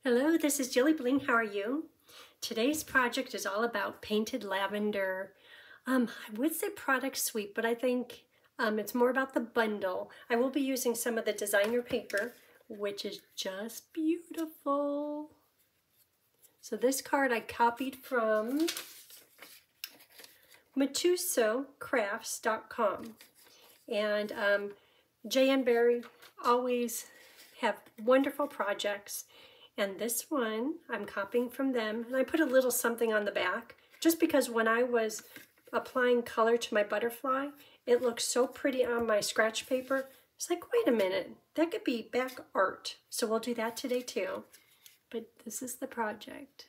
Hello, this is Jilly Bling. How are you? Today's project is all about painted lavender. I would say product suite, but I think it's more about the bundle. I will be using some of the designer paper, which is just beautiful. So this card I copied from matusocrafts.com. And Jay and Barry always have wonderful projects. And this one, I'm copying from them. And I put a little something on the back, just because when I was applying color to my butterfly, it looked so pretty on my scratch paper. It's like, wait a minute, that could be back art. So we'll do that today too. But this is the project.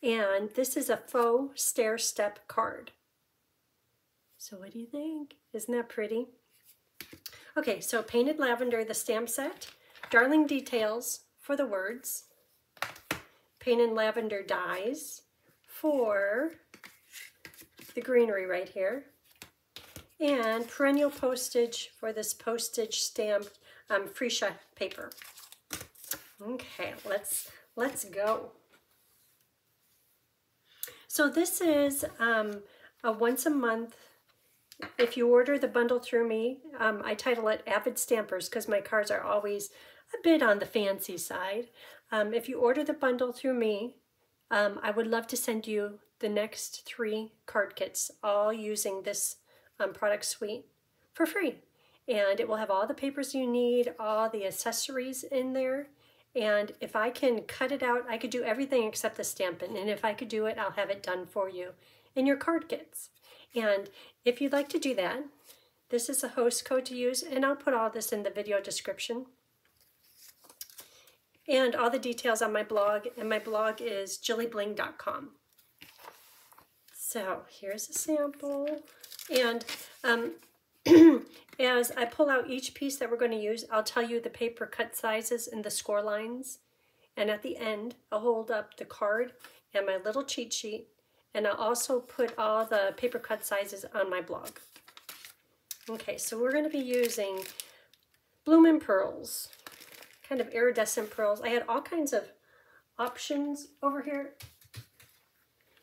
And this is a faux Stairstep card. So what do you think? Isn't that pretty? Okay, so Painted Lavender, the stamp set. Darling Details for the words. Painted Lavender dies for the greenery right here. And Perennial Postage for this postage stamped freesia paper. Okay, let's go. So this is a once a month. If you order the bundle through me, I title it Avid Stampers because my cards are always a bit on the fancy side. If you order the bundle through me, I would love to send you the next 3 card kits, all using this product suite for free. And it will have all the papers you need, all the accessories in there. And if I can cut it out, I could do everything except the stamping. And if I could do it, I'll have it done for you in your card kits. And if you'd like to do that, this is a host code to use, and I'll put all this in the video description. And all the details on my blog, and my blog is jillybling.com. So here's a sample. And as I pull out each piece that we're going to use, I'll tell you the paper cut sizes and the score lines. And at the end, I'll hold up the card and my little cheat sheet. And I'll also put all the paper cut sizes on my blog. Okay, so we're going to be using Bloomin' Pearls, kind of iridescent pearls. I had all kinds of options over here.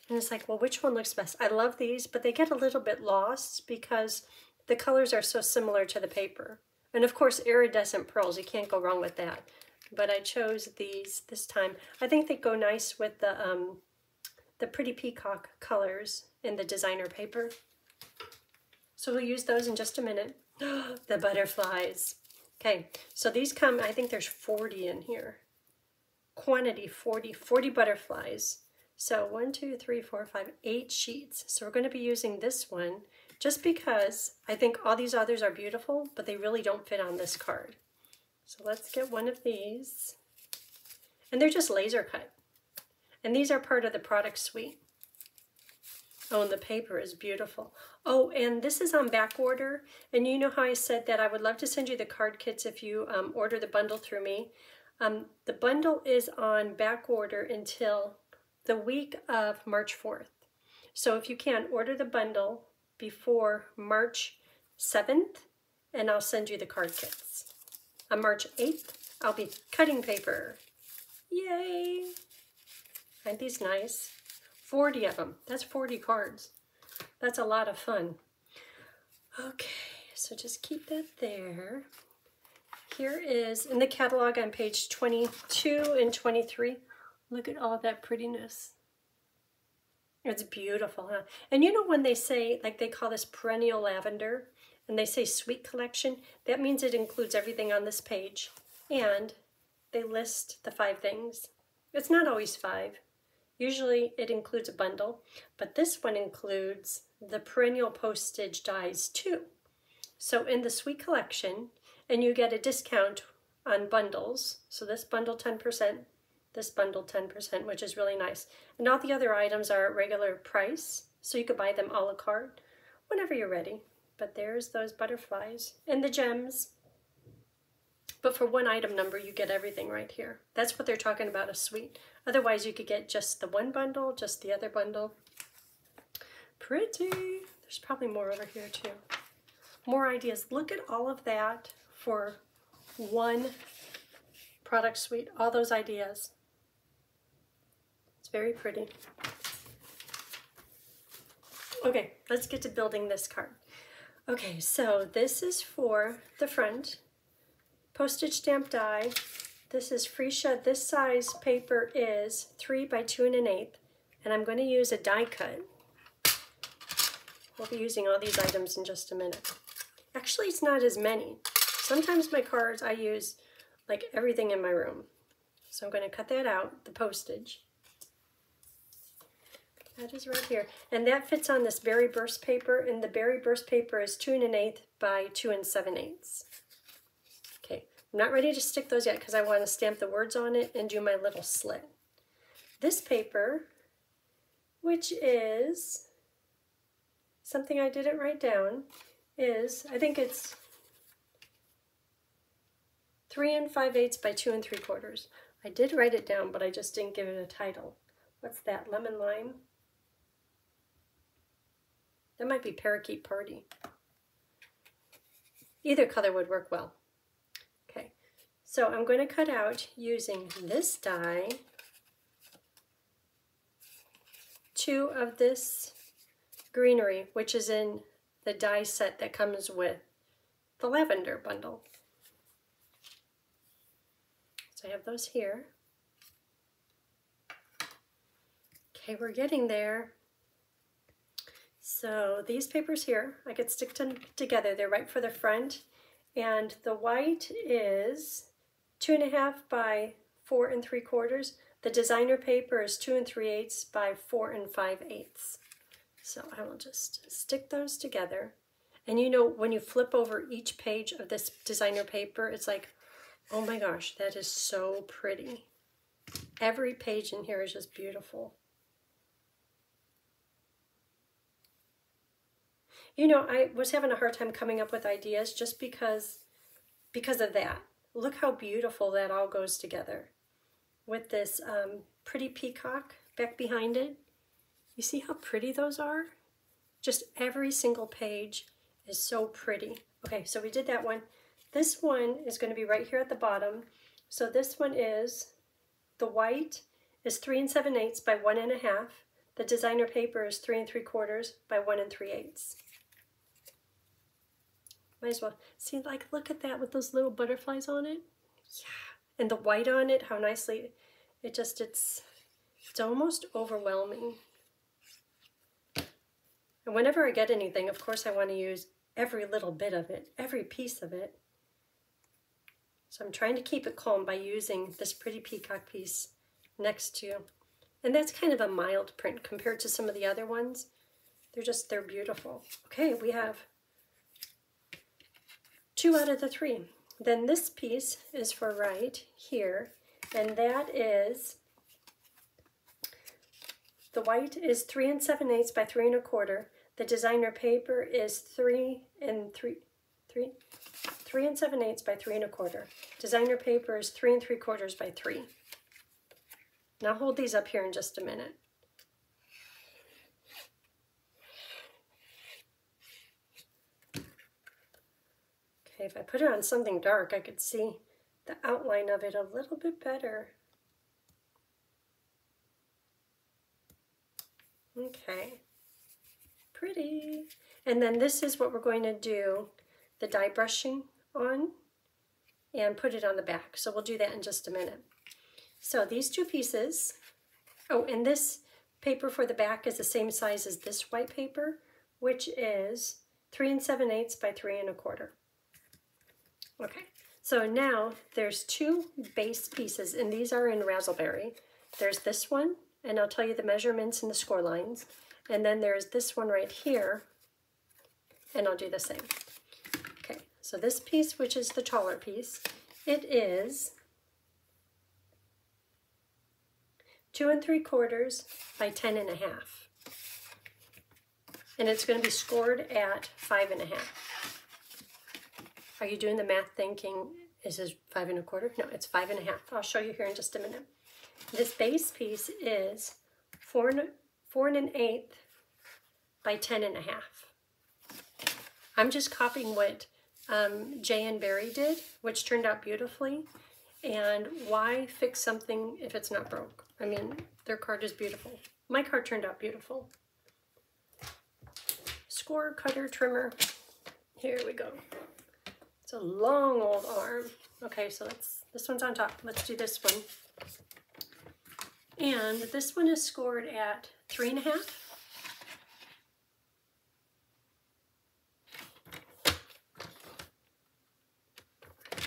And it's like, well, which one looks best? I love these, but they get a little bit lost because the colors are so similar to the paper. And of course, iridescent pearls, you can't go wrong with that. But I chose these this time. I think they go nice with the pretty peacock colors in the designer paper. So we'll use those in just a minute. The butterflies. Okay, so these come, I think there's 40 in here. Quantity 40 butterflies. So 1, 2, 3, 4, 5, 8 sheets. So we're going to be using this one just because I think all these others are beautiful, but they really don't fit on this card. So let's get one of these. And they're just laser cut. And these are part of the product suite. Oh, and the paper is beautiful. Oh, and this is on back order. And you know how I said that I would love to send you the card kits if you order the bundle through me. The bundle is on back order until the week of March 4th. So if you can, order the bundle before March 7th, and I'll send you the card kits. On March 8th, I'll be cutting paper. Yay! Aren't these nice? 40 of them. That's 40 cards. That's a lot of fun. Okay, so just keep that there. Here is, in the catalog on page 22 and 23, look at all that prettiness. It's beautiful, huh? And you know when they say, like they call this perennial lavender, and they say sweet collection, that means it includes everything on this page. And they list the 5 things. It's not always 5. Usually it includes a bundle, but this one includes the perennial postage dies too. So in the sweet collection, and you get a discount on bundles. So this bundle 10%, this bundle 10%, which is really nice. And all the other items are at regular price, so you could buy them a la carte whenever you're ready. But there's those butterflies and the gems. But for one item number, you get everything right here. That's what they're talking about, a suite. Otherwise, you could get just the one bundle, just the other bundle. Pretty. There's probably more over here too. More ideas. Look at all of that for one product suite, all those ideas. It's very pretty. Okay, let's get to building this card. Okay, so this is for the front. Postage stamp die. This is free shed. This size paper is 3 by 2 1/8, and I'm going to use a die cut. We'll be using all these items in just a minute. Actually, it's not as many. Sometimes my cards I use like everything in my room. So I'm going to cut that out, the postage. That is right here. And that fits on this berry burst paper, and the berry burst paper is 2 1/8 by 2 7/8. Okay, I'm not ready to stick those yet because I want to stamp the words on it and do my little slit. This paper, which is something I didn't write down, is, I think it's 3 5/8 by 2 3/4. I did write it down, but I just didn't give it a title. What's that, lemon lime? That might be Parakeet Party. Either color would work well. Okay, so I'm going to cut out using this die 2 of this greenery, which is in the die set that comes with the Lavender bundle. So I have those here. Okay, we're getting there. So these papers here, I could stick them together. They're right for the front. And the white is 2 1/2 by 4 3/4. The designer paper is 2 3/8 by 4 5/8. So I will just stick those together. And you know, when you flip over each page of this designer paper, it's like, oh my gosh, that is so pretty. Every page in here is just beautiful. You know, I was having a hard time coming up with ideas just because of that. Look how beautiful that all goes together with this pretty peacock back behind it. You see how pretty those are? Just every single page is so pretty. Okay, so we did that one. This one is going to be right here at the bottom. So this one is, the white is 3 7/8 by 1 1/2. The designer paper is 3 3/4 by 1 3/8. Might as well. See, like, look at that with those little butterflies on it. Yeah. And the white on it, how nicely, it's almost overwhelming. And whenever I get anything, of course, I want to use every little bit of it, every piece of it. So I'm trying to keep it calm by using this pretty peacock piece next to, and that's kind of a mild print compared to some of the other ones. They're beautiful. Okay, we have 2 out of the 3. Then this piece is for right here, and that is, the white is 3 7/8 by 3 1/4. The designer paper is 3 7/8 by 3 1/4. Designer paper is 3 3/4 by 3. Now I'll hold these up here in just a minute. Okay, if I put it on something dark, I could see the outline of it a little bit better. Okay, pretty. And then this is what we're going to do the die brushing on and put it on the back. So we'll do that in just a minute. So these 2 pieces, oh, and this paper for the back is the same size as this white paper, which is 3 7/8 by 3 1/4. Okay, so now there's 2 base pieces, and these are in Razzleberry. There's this one, and I'll tell you the measurements and the score lines. And then there's this one right here, and I'll do the same. Okay, so this piece, which is the taller piece, it is 2 3/4 by 10 1/2. And it's going to be scored at 5 1/2. Are you doing the math thinking, is this 5 1/4? No, it's 5 1/2. I'll show you here in just a minute. This base piece is 4 1/8 by 10 1/2. I'm just copying what Jay and Barry did, which turned out beautifully. And why fix something if it's not broke? I mean, their card is beautiful. My card turned out beautiful. Score cutter trimmer. Here we go. It's a long old arm. Okay, so this one's on top. Let's do this one. And this one is scored at 3.5.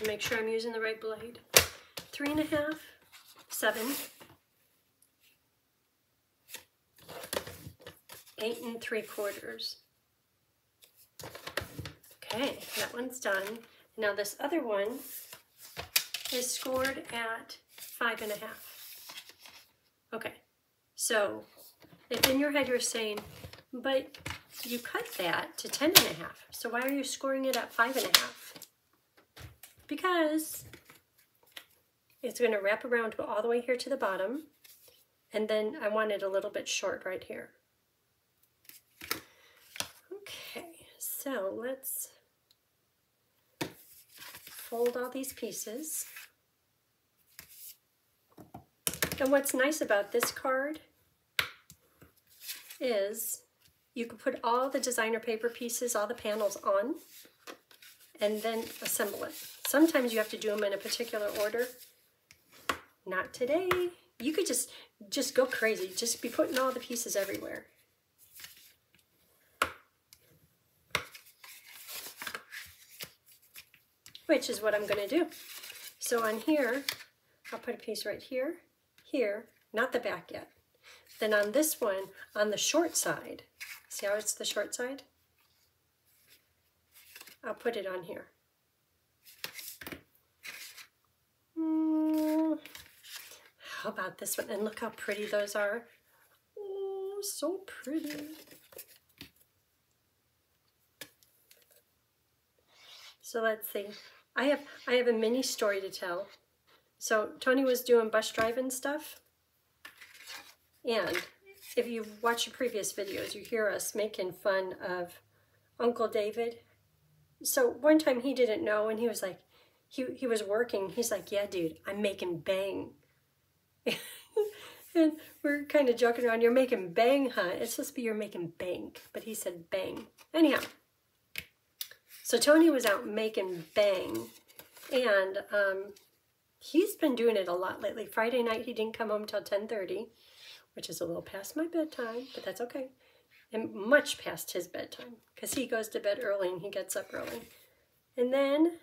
Make sure I'm using the right blade. 3.5, 7, 8 3/4. Okay, that one's done. Now this other one is scored at 5.5. Okay, so if in your head you're saying, but you cut that to 10.5, so why are you scoring it at 5.5? Because it's going to wrap around to all the way here to the bottom, and then I want it a little bit short right here. Okay, so let's fold all these pieces. And what's nice about this card is you can put all the designer paper pieces, all the panels on, and then assemble it. Sometimes you have to do them in a particular order. Not today. You could just go crazy. Just be putting all the pieces everywhere. Which is what I'm going to do. So on here, I'll put a piece right here, here, not the back yet. Then on this one, on the short side, see how it's the short side? I'll put it on here. How about this one? And look how pretty those are. Oh, so pretty. So let's see. I have a mini story to tell. So Tony was doing bus driving stuff. And if you've watched the previous videos, you hear us making fun of Uncle David. So one time he didn't know, and he was like, he was working. He's like, yeah, dude, I'm making bang. And we're kind of joking around. You're making bang, huh? It's supposed to be you're making bank, but he said bang. Anyhow, so Tony was out making bang, and he's been doing it a lot lately. Friday night he didn't come home till 10:30, which is a little past my bedtime, but that's okay. And much past his bedtime, because he goes to bed early and he gets up early. And then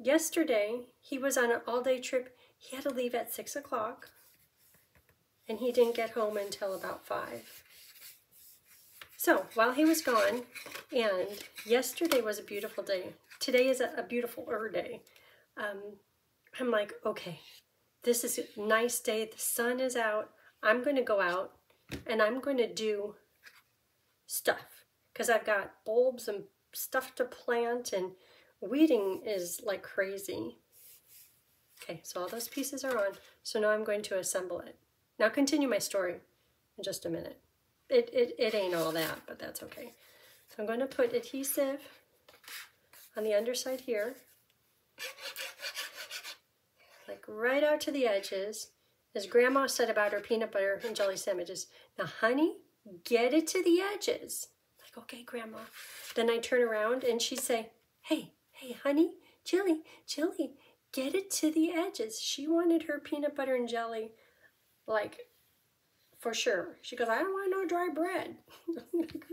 yesterday he was on an all-day trip. He had to leave at 6 o'clock, and he didn't get home until about 5. So while he was gone, and yesterday was a beautiful day. Today is a beautiful day. I'm like, okay, this is a nice day. The sun is out. I'm going to go out and I'm going to do stuff because I've got bulbs and stuff to plant, and weeding is like crazy. Okay, so all those pieces are on. So now I'm going to assemble it. Now continue my story in just a minute. It ain't all that, but that's okay. So I'm going to put adhesive on the underside here, like right out to the edges, as Grandma said about her peanut butter and jelly sandwiches. Now, honey, get it to the edges. Like, okay, Grandma. Then I turn around and she'd say, hey, honey, Chili, get it to the edges. She wanted her peanut butter and jelly, like, for sure. She goes, I don't want no dry bread.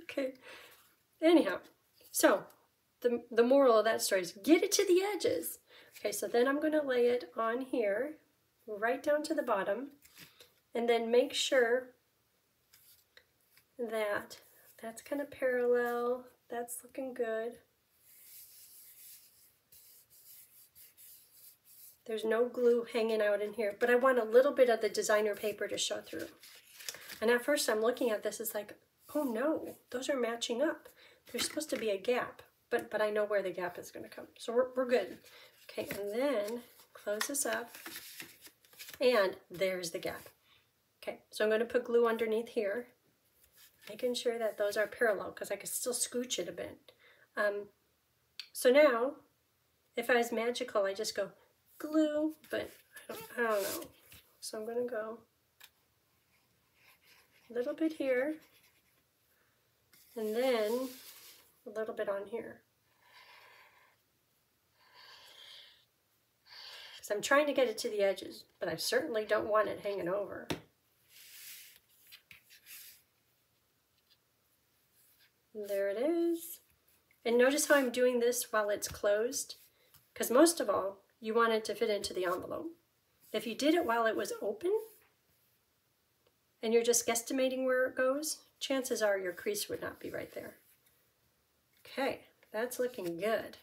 Okay. Anyhow, so the moral of that story is get it to the edges. Okay, so then I'm going to lay it on here, right down to the bottom, and then make sure that that's kind of parallel. That's looking good. There's no glue hanging out in here, but I want a little bit of the designer paper to show through. And at first I'm looking at this, it's like, oh no, those are matching up. There's supposed to be a gap, but I know where the gap is going to come. So we're good. Okay, and then close this up, and there's the gap. Okay, so I'm going to put glue underneath here, making sure that those are parallel because I can still scooch it a bit. So now, If I was magical, I just go glue, but I don't know. So I'm going to go a little bit here, and then a little bit on here. Because I'm trying to get it to the edges, but I certainly don't want it hanging over. There it is. And notice how I'm doing this while it's closed, because most of all, you want it to fit into the envelope. If you did it while it was open, and you're just guesstimating where it goes, chances are your crease would not be right there. Okay, that's looking good.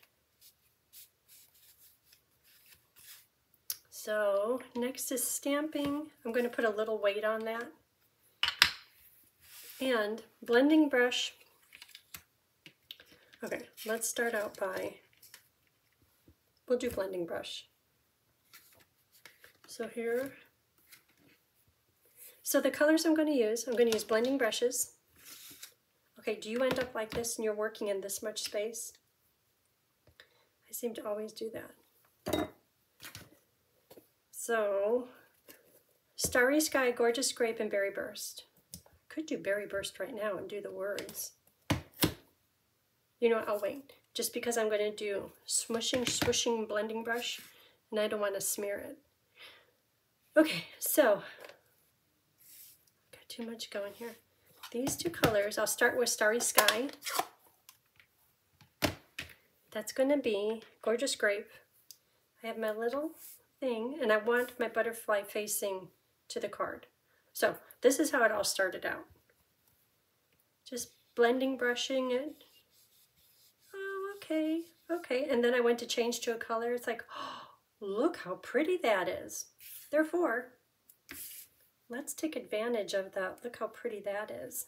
So next is stamping. I'm going to put a little weight on that. And blending brush. Okay, let's start out by, we'll do blending brush. So here, so the colors I'm going to use blending brushes. Okay, do you end up like this and you're working in this much space? I seem to always do that. So, Starry Sky, Gorgeous Grape, and Berry Burst. Could do Berry Burst right now and do the words. You know what, I'll wait. Just because I'm going to do smushing, swooshing blending brush, and I don't want to smear it. Okay, so, got too much going here. These two colors, I'll start with Starry Sky. That's going to be Gorgeous Grape. I have my little thing, and I want my butterfly facing to the card. So, this is how it all started out. Just blending, brushing it. Okay, okay, and then I went to change to a color. It's like, oh, look how pretty that is. Therefore, let's take advantage of that. Look how pretty that is.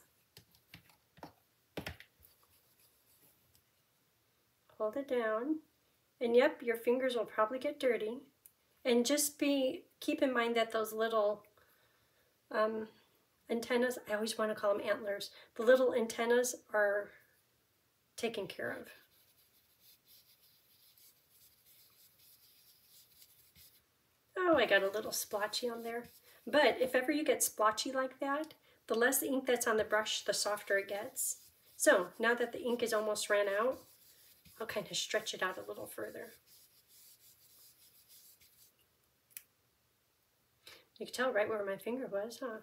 Hold it down, and yep, your fingers will probably get dirty. And just keep in mind that those little antennas, I always want to call them antlers, the little antennas are taken care of. Oh, I got a little splotchy on there. But if ever you get splotchy like that, the less ink that's on the brush, the softer it gets. So now that the ink is almost ran out, I'll kind of stretch it out a little further. You can tell right where my finger was, huh?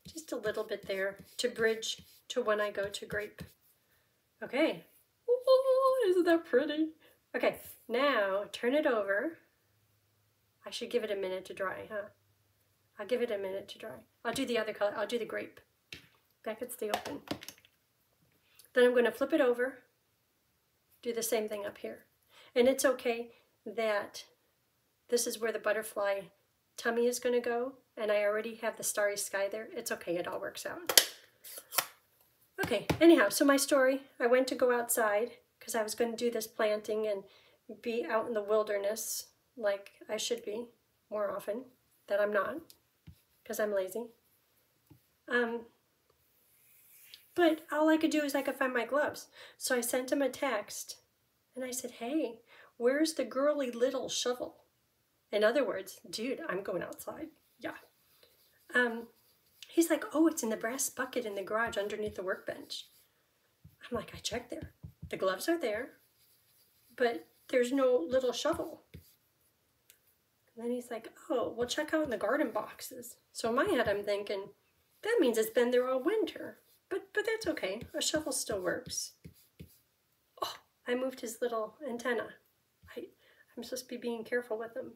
Just a little bit there to bridge to when I go to grape. Okay. Oh, isn't that pretty? Okay, now turn it over. I should give it a minute to dry, huh? I'll give it a minute to dry. I'll do the other color. I'll do the grape. That could stay open. Then I'm going to flip it over. Do the same thing up here. And it's okay that this is where the butterfly tummy is going to go, and I already have the Starry Sky there. It's okay. It all works out. Okay, anyhow, so my story, I went to go outside because I was going to do this planting and be out in the wilderness like I should be more often, that I'm not, because I'm lazy. But all I could do is I could find my gloves. So I sent him a text, and I said, hey, where's the girly little shovel? In other words, dude, I'm going outside. Yeah. He's like, oh, it's in the brass bucket in the garage underneath the workbench. I'm like, I checked there. The gloves are there, but there's no little shovel. And then he's like, oh, well, check out in the garden boxes. So in my head, I'm thinking, that means it's been there all winter. But that's okay. A shovel still works. Oh, I moved his little antenna. I'm supposed to be being careful with him.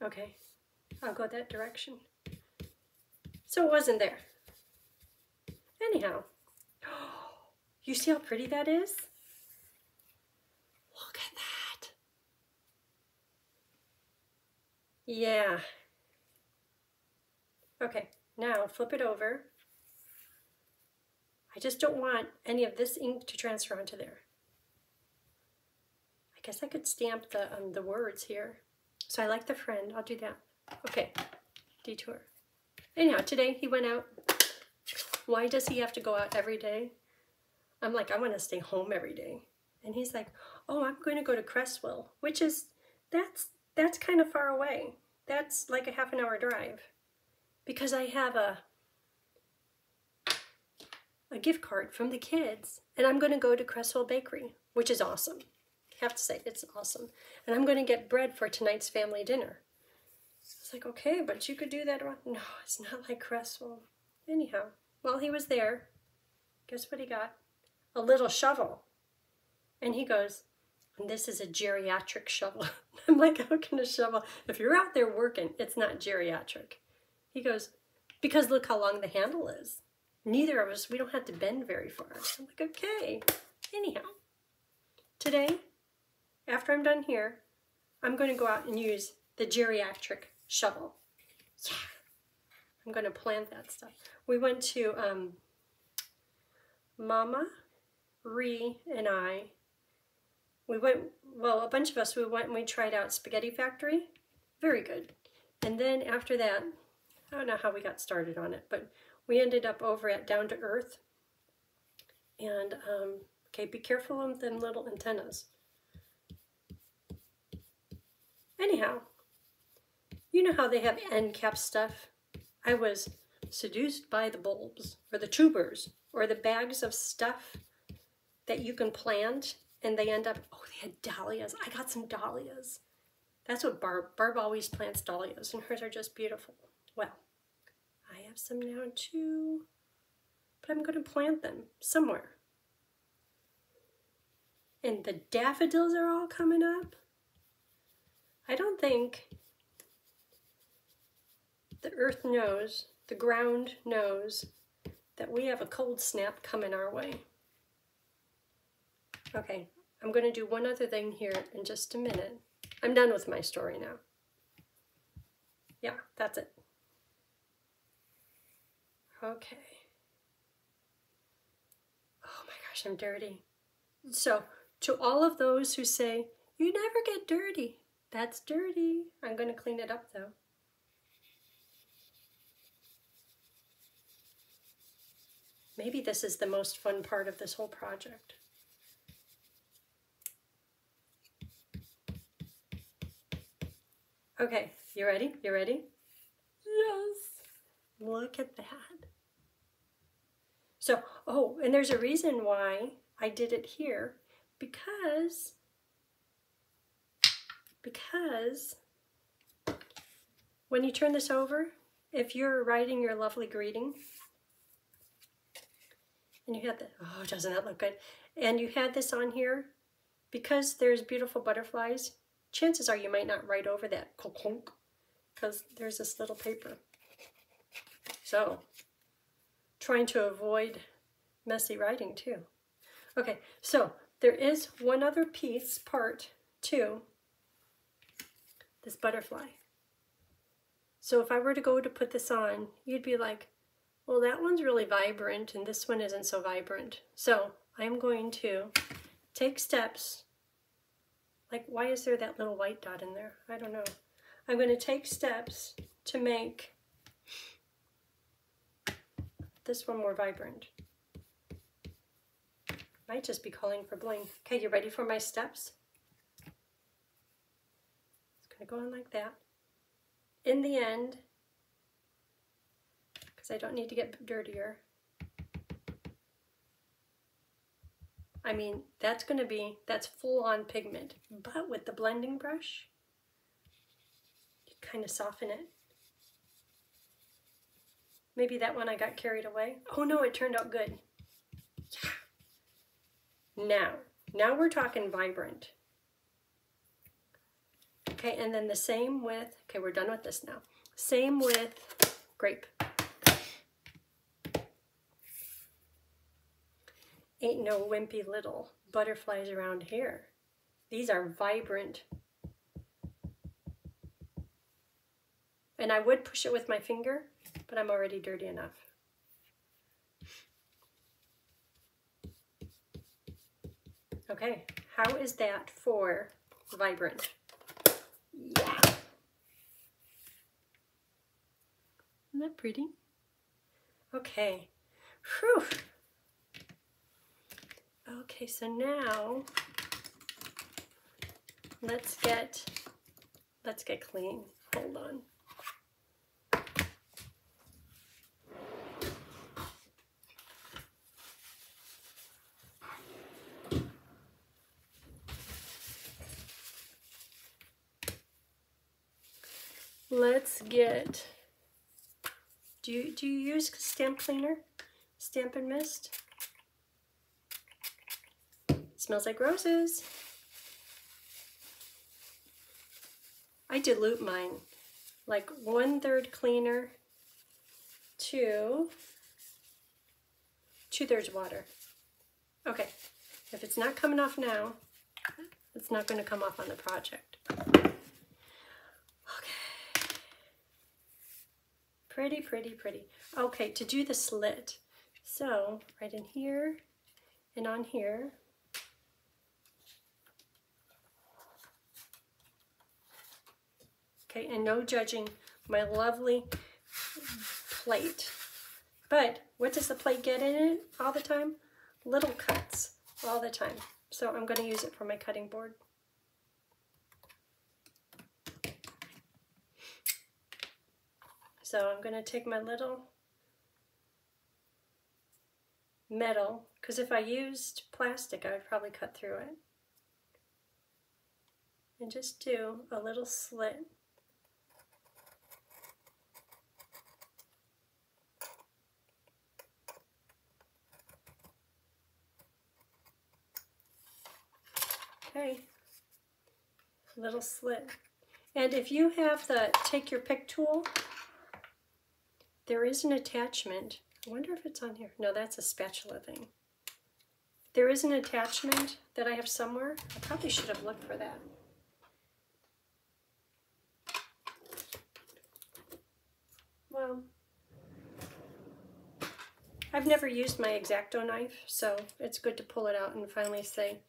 Okay, I'll go that direction. So it wasn't there. Anyhow, you see how pretty that is? Look at that. Yeah. Okay, now flip it over. I just don't want any of this ink to transfer onto there. I guess I could stamp the words here. So I like the friend. I'll do that. Okay, detour. Anyhow, today he went out. Why does he have to go out every day? I'm like, I want to stay home every day. And he's like, oh, I'm going to go to Cresswell, which is, that's kind of far away. That's like a half-an-hour drive, because I have a gift card from the kids, and I'm going to go to Cresswell Bakery, which is awesome. I have to say, it's awesome. And I'm going to get bread for tonight's family dinner. It's like, okay, but you could do that. No, it's not like Cresswell. Anyhow, while he was there, guess what he got? A little shovel. And he goes, and this is a geriatric shovel. I'm like, how can a shovel, if you're out there working, it's not geriatric. He goes, because look how long the handle is. Neither of us, we don't have to bend very far. I'm like, okay. Anyhow, today, after I'm done here, I'm going to go out and use the geriatric shovel. Yeah. I'm going to plant that stuff. We went to Mama, Ree, and I. We went, well, a bunch of us, we went and we tried out Spaghetti Factory. Very good. And then after that, I don't know how we got started on it, but we ended up over at Down to Earth. And, okay, be careful of them little antennas. Anyhow, you know how they have end cap stuff? I was seduced by the bulbs, or the tubers, or the bags of stuff that you can plant, and they end up, oh, they had dahlias. I got some dahlias. That's what Barb always plants, dahlias, and hers are just beautiful. Well, I have some now too, but I'm going to plant them somewhere. And the daffodils are all coming up. I don't think the earth knows, the ground knows, that we have a cold snap coming our way. Okay, I'm going to do one other thing here in just a minute. I'm done with my story now. Yeah, that's it. Okay. Oh my gosh, I'm dirty. So, to all of those who say, you never get dirty, that's dirty. I'm going to clean it up though. Maybe this is the most fun part of this whole project. Okay, you ready? You ready? Yes. Look at that. So, oh, and there's a reason why I did it here, because when you turn this over, if you're writing your lovely greeting, and you had the, oh, doesn't that look good? And you had this on here, because there's beautiful butterflies, chances are you might not write over that, because there's this little paper. So, trying to avoid messy writing too. Okay, so there is one other part to this butterfly. So if I were to go to put this on, you'd be like, well, that one's really vibrant and this one isn't so vibrant. So I'm going to take steps. Like, why is there that little white dot in there? I don't know. I'm going to take steps to make this one more vibrant. Might just be calling for bling. Okay, you ready for my steps? It's going to go on like that. In the end, because I don't need to get dirtier, I mean, that's full-on pigment. But with the blending brush, you kind of soften it. Maybe that one I got carried away. Oh no, it turned out good. Yeah. Now we're talking vibrant. Okay, and then the same with, okay, we're done with this now. Same with grape. Ain't no wimpy little butterflies around here. These are vibrant. And I would push it with my finger, but I'm already dirty enough. Okay, how is that for vibrant? Yeah. Isn't that pretty? Okay. Whew. Okay, so now let's get clean. Hold on. Let's get, do you use stamp cleaner? Stamp and Mist? Smells like roses. I dilute mine, like 1/3 cleaner to 2/3 water. Okay, if it's not coming off now, it's not going to come off on the project. Pretty, pretty, pretty. Okay, to do the slit, so right in here and on here. Okay, and no judging my lovely plate. But what does the plate get in it all the time? Little cuts all the time. So I'm going to use it for my cutting board. So I'm going to take my little metal, because if I used plastic, I would probably cut through it. And just do a little slit. Okay, little slit. And if you have the take your pick tool, there is an attachment. I wonder if it's on here. No, that's a spatula thing. There is an attachment that I have somewhere. I probably should have looked for that. Well, I've never used my X-Acto knife, so it's good to pull it out and finally say,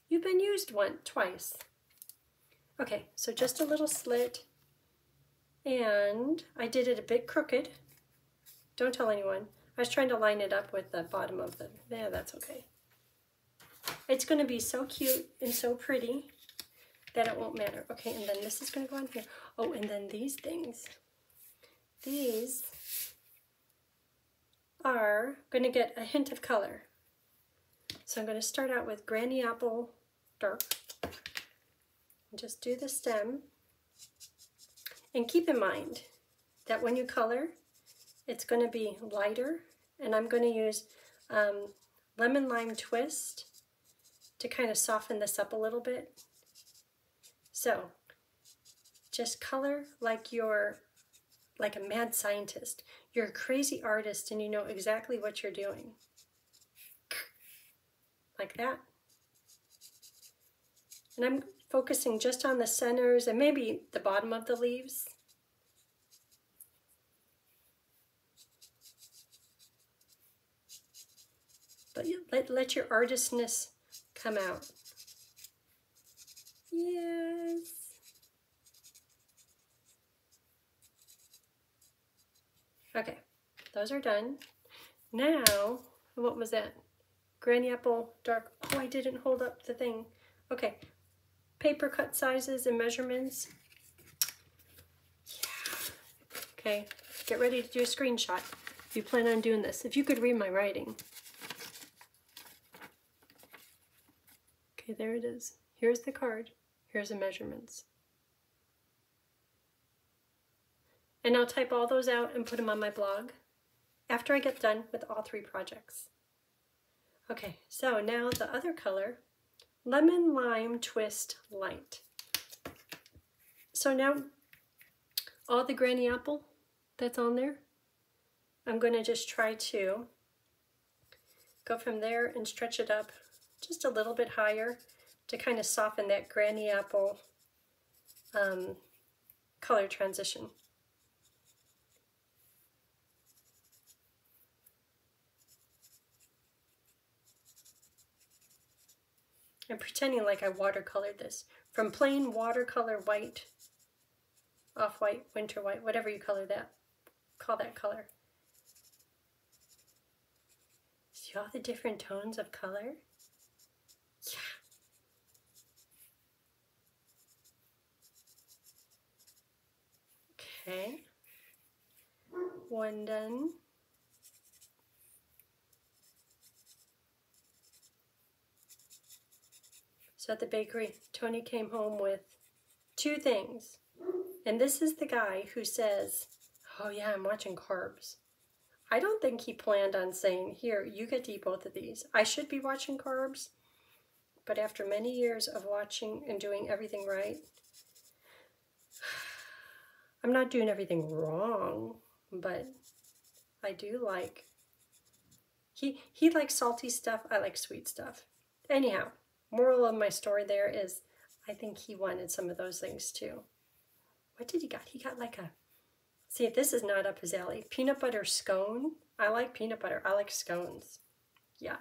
you've been used twice. Okay, so just a little slit, and I did it a bit crooked. Don't tell anyone. I was trying to line it up with the bottom of the, yeah, that's okay. It's going to be so cute and so pretty that it won't matter. Okay, and then this is going to go on here. Oh, and then these things. These are going to get a hint of color. So I'm going to start out with Granny Apple Dark. And just do the stem. And keep in mind that when you color, it's going to be lighter, and I'm going to use Lemon Lime Twist to kind of soften this up a little bit. So just color like you're like a mad scientist. You're a crazy artist and you know exactly what you're doing. Like that. And I'm focusing just on the centers and maybe the bottom of the leaves. But let your artistness come out. Yes. Okay, those are done. Now, what was that? Granny Apple Dark. Oh, I didn't hold up the thing. Okay, paper cut sizes and measurements. Yeah. Okay, get ready to do a screenshot if you plan on doing this. If you could read my writing. Okay, there it is. Here's the card. Here's the measurements. And I'll type all those out and put them on my blog after I get done with all 3 projects. Okay, so now the other color, Lemon Lime Twist Light. So now all the Granny Apple that's on there, I'm going to just try to go from there and stretch it up just a little bit higher to kind of soften that Granny Apple color transition. I'm pretending like I watercolored this. From plain watercolor white, off-white, winter white, whatever you call that color. See all the different tones of color? Yeah. Okay, one done. So at the bakery, Tony came home with 2 things. And this is the guy who says, oh yeah, I'm watching carbs. I don't think he planned on saying, here, you get to eat both of these. I should be watching carbs, but after many years of watching and doing everything right, I'm not doing everything wrong, but I do like, he likes salty stuff, I like sweet stuff. Anyhow, moral of my story there is, I think he wanted some of those things too. What did he got? He got like a, see if this is not up his alley, peanut butter scone. I like peanut butter, I like scones. Yeah,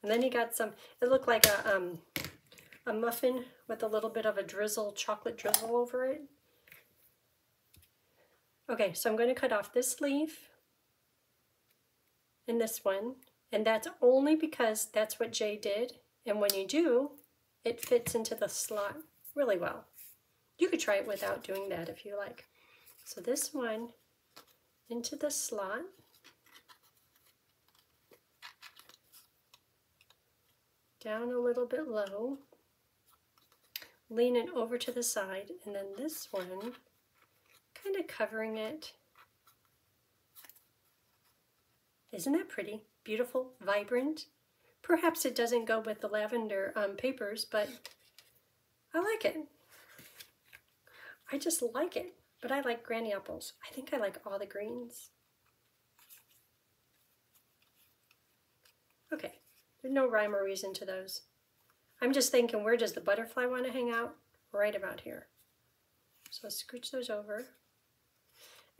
and then he got some, it looked like a muffin with a little bit of a drizzle, chocolate drizzle over it. Okay, so I'm going to cut off this leaf and this one, and that's only because that's what Jay did, and when you do, it fits into the slot really well. You could try it without doing that if you like. So this one into the slot. Down a little bit low. Lean it over to the side, and then this one kind of covering it. Isn't that pretty? Beautiful, vibrant. Perhaps it doesn't go with the lavender papers, but I like it. I just like it, but I like granny apples. I think I like all the greens. Okay, there's no rhyme or reason to those. I'm just thinking, where does the butterfly want to hang out? Right about here. So I'll scooch those over.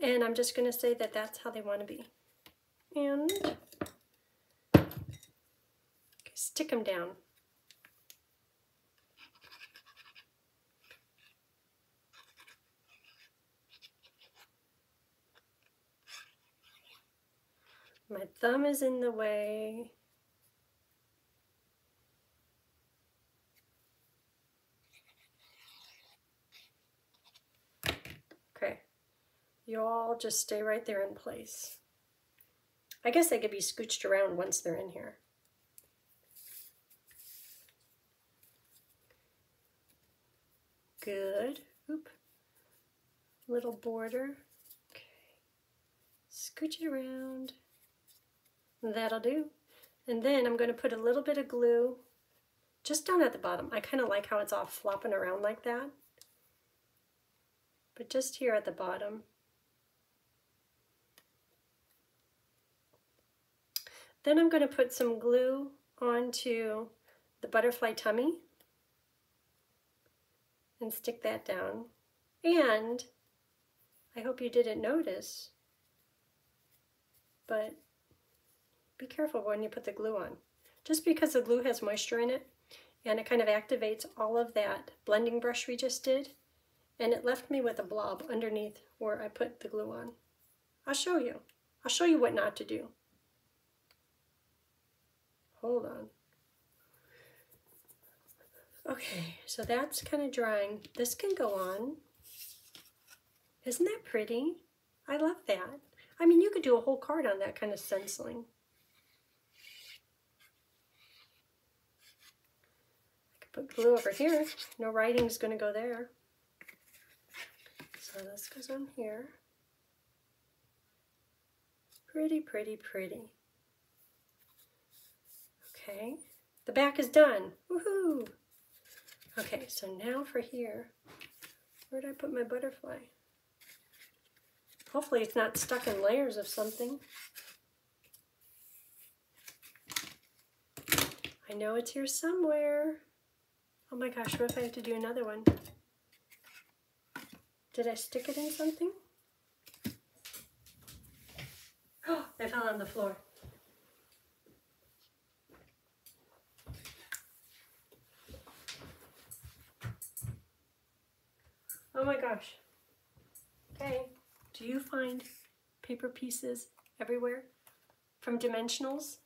And I'm just going to say that that's how they want to be. And stick them down. My thumb is in the way. Okay, you all just stay right there in place. I guess they could be scooched around once they're in here. Good. Oop. Little border. Okay. Scooch it around. That'll do. And then I'm going to put a little bit of glue just down at the bottom. I kind of like how it's all flopping around like that. But just here at the bottom. Then I'm going to put some glue onto the butterfly tummy and stick that down. And I hope you didn't notice, but be careful when you put the glue on. Just because the glue has moisture in it, and it kind of activates all of that blending brush we just did, and it left me with a blob underneath where I put the glue on. I'll show you. I'll show you what not to do. Hold on. Okay, so that's kind of drying. This can go on. Isn't that pretty? I love that. I mean, you could do a whole card on that kind of stenciling. I could put glue over here. No writing's going to go there. So this goes on here. Pretty, pretty, pretty. Okay, the back is done. Woohoo! Okay, so now for here, where did I put my butterfly? Hopefully it's not stuck in layers of something. I know it's here somewhere. Oh my gosh, what if I have to do another one? Did I stick it in something? Oh, I fell on the floor. Oh my gosh. Okay, do you find paper pieces everywhere from dimensionals?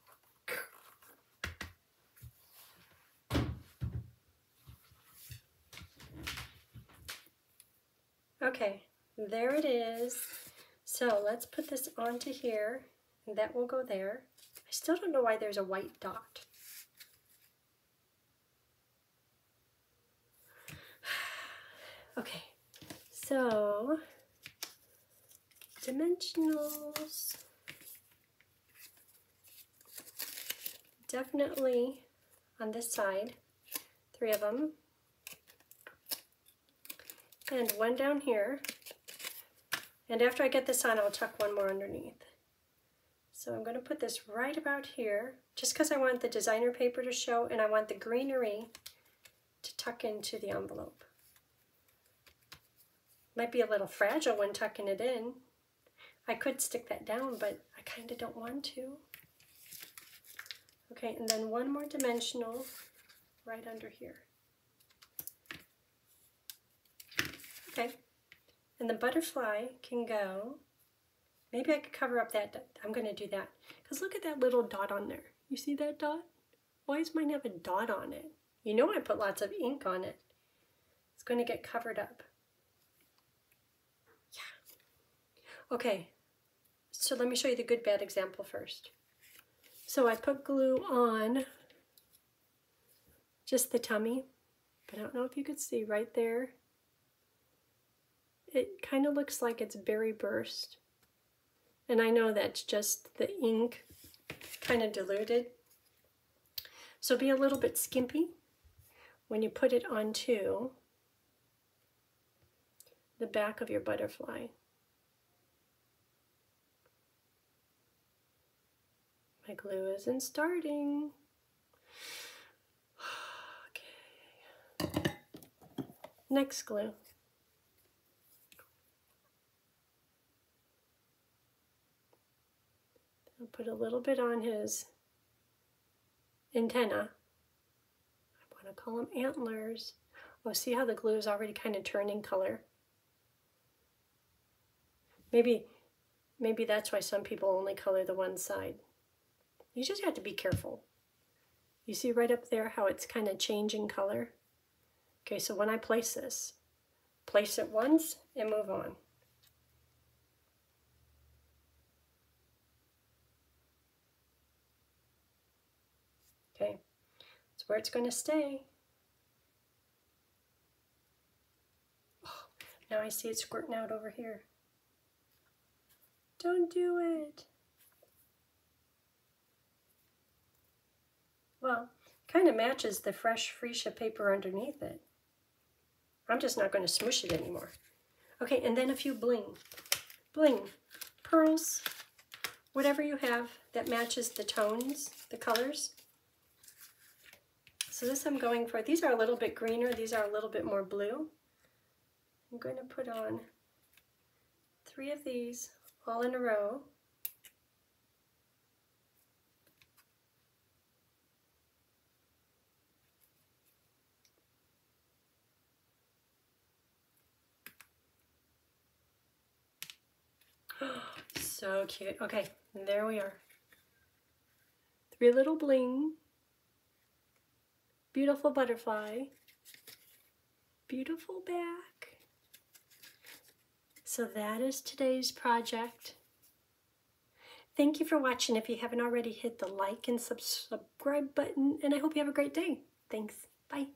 Okay, there it is. So let's put this onto here, and that will go there. I still don't know why there's a white dot. Okay, so dimensionals. Definitely on this side, 3 of them. And 1 down here. And after I get this on, I'll tuck 1 more underneath. So I'm going to put this right about here, just because I want the designer paper to show and I want the greenery to tuck into the envelope. Might be a little fragile when tucking it in. I could stick that down, but I kind of don't want to. Okay, and then 1 more dimensional right under here. Okay, and the butterfly can go, maybe I could cover up that, I'm going to do that, because look at that little dot on there. You see that dot? Why does mine have a dot on it? You know I put lots of ink on it. It's going to get covered up. Yeah. Okay, so let me show you the good bad example first. So I put glue on just the tummy, but I don't know if you could see right there. It kind of looks like it's berry burst. And I know that's just the ink kind of diluted. So be a little bit skimpy when you put it onto the back of your butterfly. My glue isn't starting. Okay. Next glue. I'll put a little bit on his antenna. I want to call them antlers. Oh, see how the glue is already kind of turning color? Maybe that's why some people only color the one side. You just have to be careful. You see right up there how it's kind of changing color? Okay, so when I place this, place it once and move on. Okay, that's where it's going to stay. Oh, now I see it squirting out over here. Don't do it. Well, kind of matches the fresh freesia paper underneath it. I'm just not going to smoosh it anymore. Okay, and then a few bling. Bling, pearls, whatever you have that matches the tones, the colors. So this I'm going for, these are a little bit greener, these are a little bit more blue. I'm going to put on 3 of these all in a row. So cute. Okay, there we are. 3 little bling. Beautiful butterfly. Beautiful back. So that is today's project. Thank you for watching. If you haven't already, hit the like and subscribe button, and I hope you have a great day. Thanks. Bye.